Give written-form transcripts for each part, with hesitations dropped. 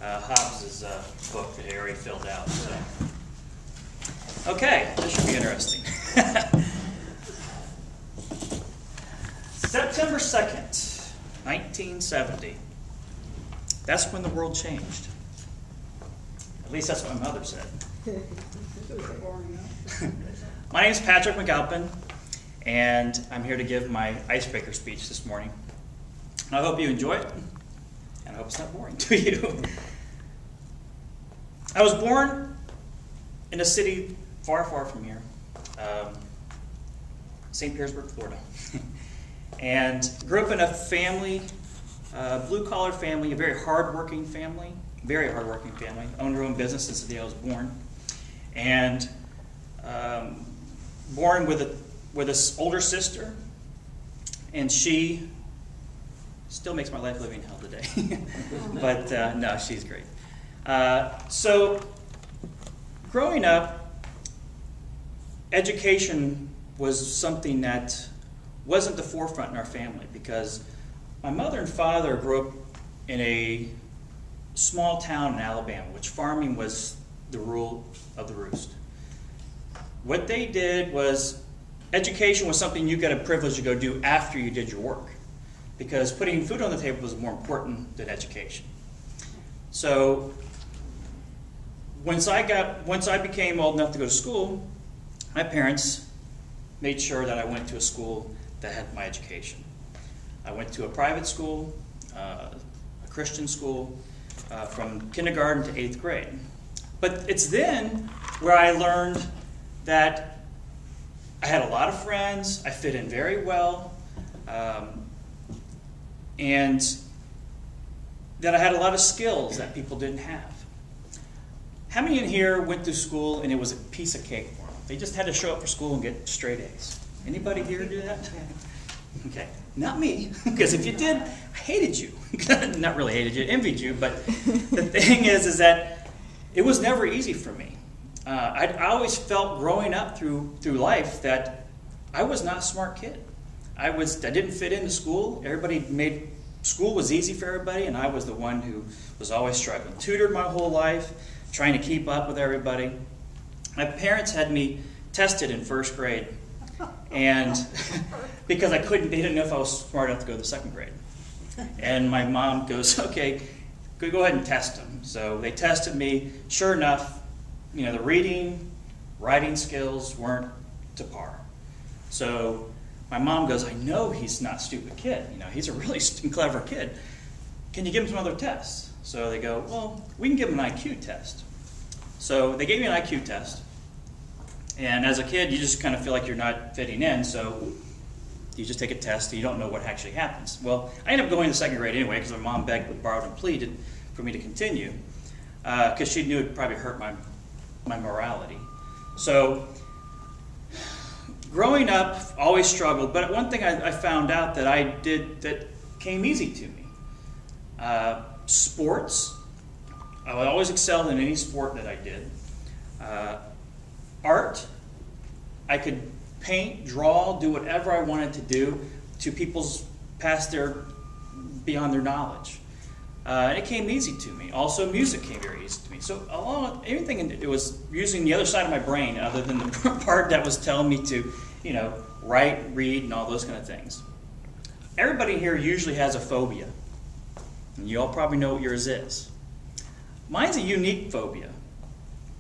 Hobbes' book that he already filled out. So. Okay, this should be interesting. September 2nd, 1970. That's when the world changed. At least that's what my mother said. My name is Patrick McAlpin, and I'm here to give my icebreaker speech this morning. And I hope you enjoy it, and I hope it's not boring to you. I was born in a city far, far from here, St. Petersburg, Florida. And grew up in a family, blue-collar family, a very hard-working family, owned her own business since the day I was born. And born with this older sister, and she still makes my life living hell today. But no, she's great. So growing up, education was something that wasn't the forefront in our family because my mother and father grew up in a small town in Alabama, which farming was the rule of the roost. What they did was, education was something you got a privilege to go do after you did your work, because putting food on the table was more important than education. So once I became old enough to go to school, my parents made sure that I went to a school that had my education. I went to a private school, a Christian school, from kindergarten to 8th grade. But it's then where I learned that I had a lot of friends, I fit in very well, and that I had a lot of skills that people didn't have. How many in here went to school and it was a piece of cake for them? They just had to show up for school and get straight A's. Anybody here do that? Okay, not me, because if you did, I hated you. Not really hated you, envied you, but the thing is that it was never easy for me. I always felt growing up through life that I was not a smart kid. I didn't fit into school. Everybody made school was easy for everybody, and I was the one who was always struggling. Tutored my whole life, trying to keep up with everybody. My parents had me tested in 1st grade, and because they didn't know if I was smart enough to go to the 2nd grade. And my mom goes, okay, go ahead and test them. So they tested me. Sure enough, the reading, writing skills weren't to par. So my mom goes, I know he's not a stupid kid. He's a really clever kid. Can you give him some other tests? So they go, well, we can give him an IQ test. So they gave me an IQ test. And as a kid, you just kind of feel like you're not fitting in, so you just take a test and you don't know what actually happens. Well, I ended up going to 2nd grade anyway because my mom begged, borrowed, and pleaded for me to continue because she knew it would probably hurt my morality. So growing up, always struggled, but one thing I found out that I did that came easy to me. Sports. I always excelled in any sport that I did. Art. I could paint, draw, do whatever I wanted to do to people's beyond their knowledge. And it came easy to me. Also, music came very easy to me. So everything, it was using the other side of my brain other than the part that was telling me to, write, read, and all those kind of things. Everybody here usually has a phobia. And you all probably know what yours is. Mine's a unique phobia.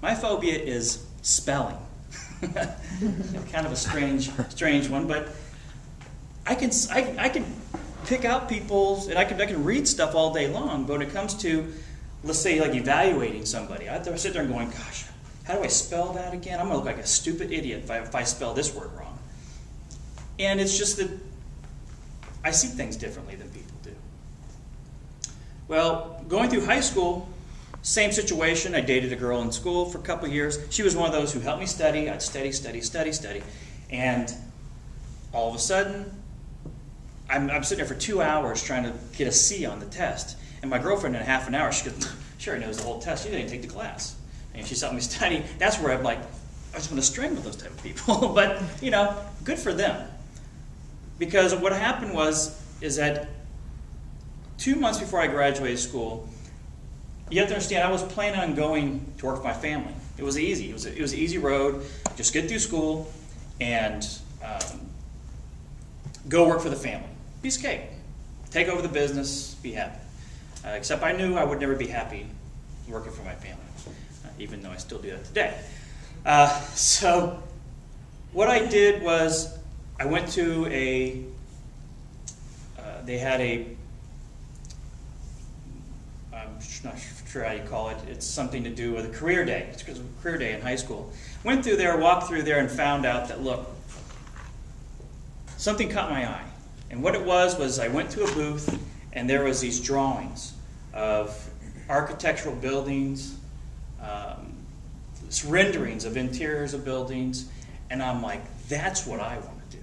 My phobia is spelling. Kind of a strange one, but I can pick out people's, and I can read stuff all day long, but when it comes to, let's say, like evaluating somebody, I sit there and going, gosh, how do I spell that again? I'm going to look like a stupid idiot if I spell this word wrong. And it's just that I see things differently than people do. Well, going through high school, same situation. I dated a girl in school for a couple of years. She was one of those who helped me study. I'd study. And all of a sudden, I'm sitting there for 2 hours trying to get a C on the test. And my girlfriend, in half an hour, she goes, sure, knows the whole test. She didn't take the class. And she's helping me study. That's where I'm like, I just want to strangle those type of people. But, good for them. Because what happened is that 2 months before I graduated school, you have to understand, I was planning on going to work with my family. It was easy. It was an easy road. Just get through school and go work for the family. Piece of cake. Take over the business, be happy. Except I knew I would never be happy working for my family, even though I still do that today. So what I did was I went to they had I'm not sure how you call it, it's something to do with a career day. It's because of a career day in high school. Went through there, walked through there, and found out that, look, something caught my eye. And what it was I went to a booth, and there was these drawings of architectural buildings, renderings of interiors of buildings, and I'm like, that's what I want to do.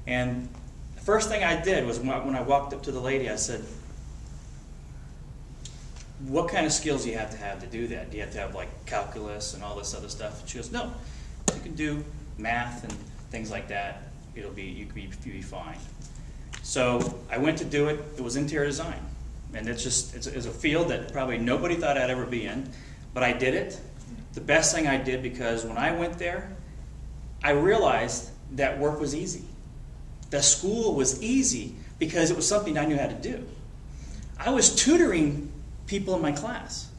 And the first thing I did was when I walked up to the lady, I said, what kind of skills do you have to do that? Do you have to have like calculus and all this other stuff? And she goes, no, you can do math and things like that. You'll be fine. So I went to do it. It was interior design, and it's a field that probably nobody thought I'd ever be in, but I did it. The best thing I did, because when I went there, I realized that work was easy. The school was easy because it was something I knew how to do. I was tutoring people in my class.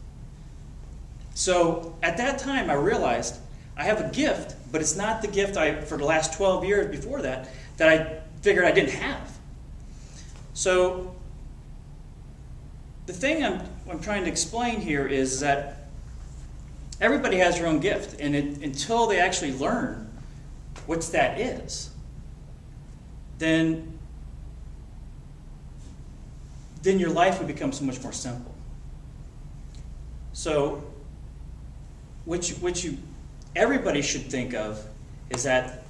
So at that time, I realized I have a gift, but it's not the gift for the last 12 years before that I figured I didn't have. So the thing I'm trying to explain here is that everybody has their own gift, and until they actually learn what that is, then your life would become so much more simple. So everybody should think of is that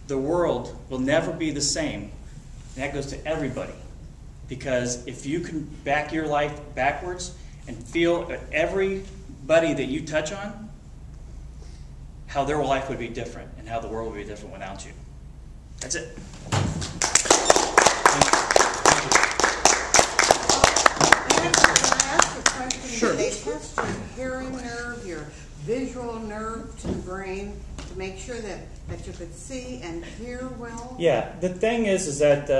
the world will never be the same. And that goes to everybody. Because if you can back your life backwards and feel everybody that you touch on, how their life would be different and how the world would be different without you. That's it. Sure. They test your hearing nerve, your visual nerve to the brain to make sure that you could see and hear well? Yeah, the thing is that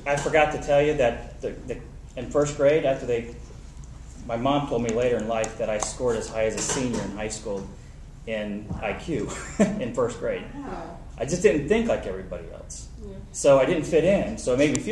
I forgot to tell you that in first grade, my mom told me later in life that I scored as high as a senior in high school in IQ in first grade. I just didn't think like everybody else. So I didn't fit in, so it made me feel